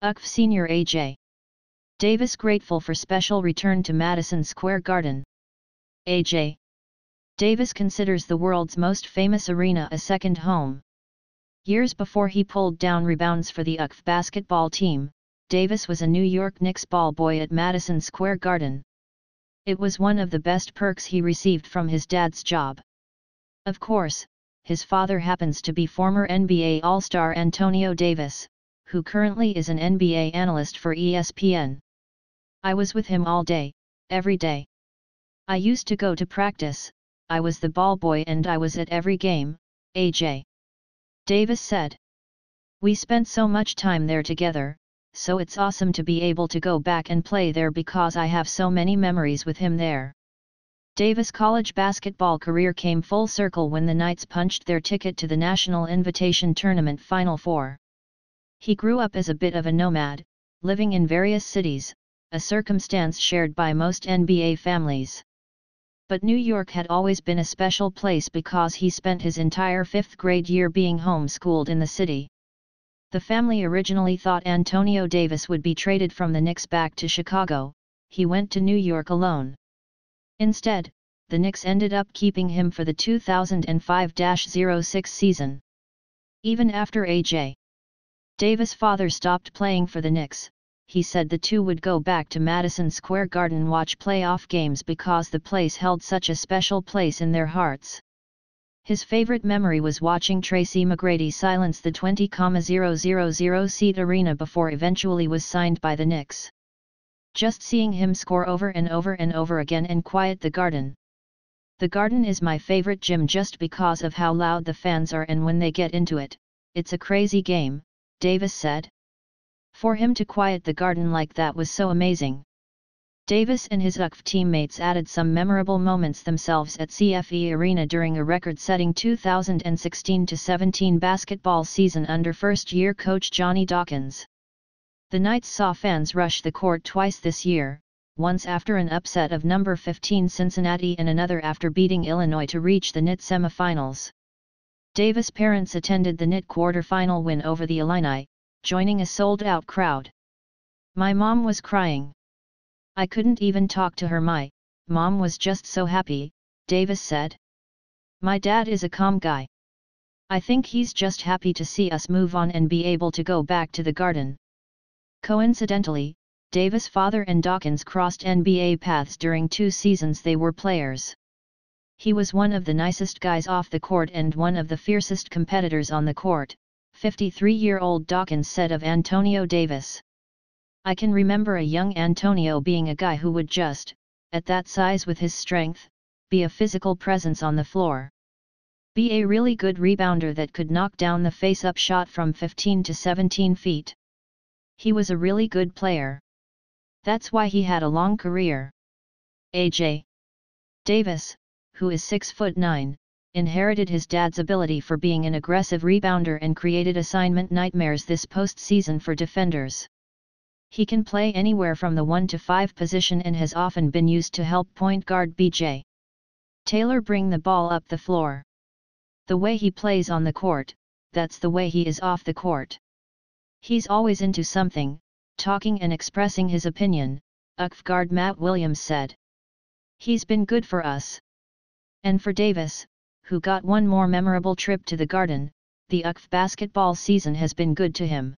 UCF senior A.J. Davis grateful for special return to Madison Square Garden. A.J. Davis considers the world's most famous arena a second home. Years before he pulled down rebounds for the UCF basketball team, Davis was a New York Knicks ball boy at Madison Square Garden. It was one of the best perks he received from his dad's job. Of course, his father happens to be former NBA All-Star Antonio Davis, who currently is an NBA analyst for ESPN. I was with him all day, every day. I used to go to practice, I was the ball boy and I was at every game, A.J. Davis said. We spent so much time there together, so it's awesome to be able to go back and play there because I have so many memories with him there. Davis' college basketball career came full circle when the Knights punched their ticket to the National Invitation Tournament Final Four. He grew up as a bit of a nomad, living in various cities, a circumstance shared by most NBA families. But New York had always been a special place because he spent his entire fifth grade year being homeschooled in the city. The family originally thought Antonio Davis would be traded from the Knicks back to Chicago. He went to New York alone. Instead, the Knicks ended up keeping him for the 2005-06 season. Even after A.J. Davis' father stopped playing for the Knicks, he said the two would go back to Madison Square Garden watch playoff games because the place held such a special place in their hearts. His favorite memory was watching Tracy McGrady silence the 20,000-seat arena before eventually was signed by the Knicks. Just seeing him score over and over and over again and quiet the Garden. The Garden is my favorite gym just because of how loud the fans are and when they get into it, it's a crazy game, Davis said. For him to quiet the Garden like that was so amazing. Davis and his UCF teammates added some memorable moments themselves at CFE Arena during a record-setting 2016-17 basketball season under first-year coach Johnny Dawkins. The Knights saw fans rush the court twice this year, once after an upset of number 15 Cincinnati and another after beating Illinois to reach the NIT semifinals. Davis' parents attended the NIT quarterfinal win over the Illini, joining a sold-out crowd. My mom was crying. I couldn't even talk to her. My mom was just so happy, Davis said. My dad is a calm guy. I think he's just happy to see us move on and be able to go back to the Garden. Coincidentally, Davis' father and Dawkins crossed NBA paths during 2 seasons they were players. He was one of the nicest guys off the court and one of the fiercest competitors on the court, 53-year-old Dawkins said of Antonio Davis. I can remember a young Antonio being a guy who would just, at that size with his strength, be a physical presence on the floor. Be a really good rebounder that could knock down the face-up shot from 15 to 17 feet. He was a really good player. That's why he had a long career. A.J. Davis, who is 6'9", inherited his dad's ability for being an aggressive rebounder and created assignment nightmares this postseason for defenders. He can play anywhere from the 1 to 5 position and has often been used to help point guard B.J. Taylor bring the ball up the floor. The way he plays on the court, that's the way he is off the court. He's always into something, talking and expressing his opinion, UCF guard Matt Williams said. He's been good for us. And for Davis, who got one more memorable trip to the Garden, the UCF basketball season has been good to him.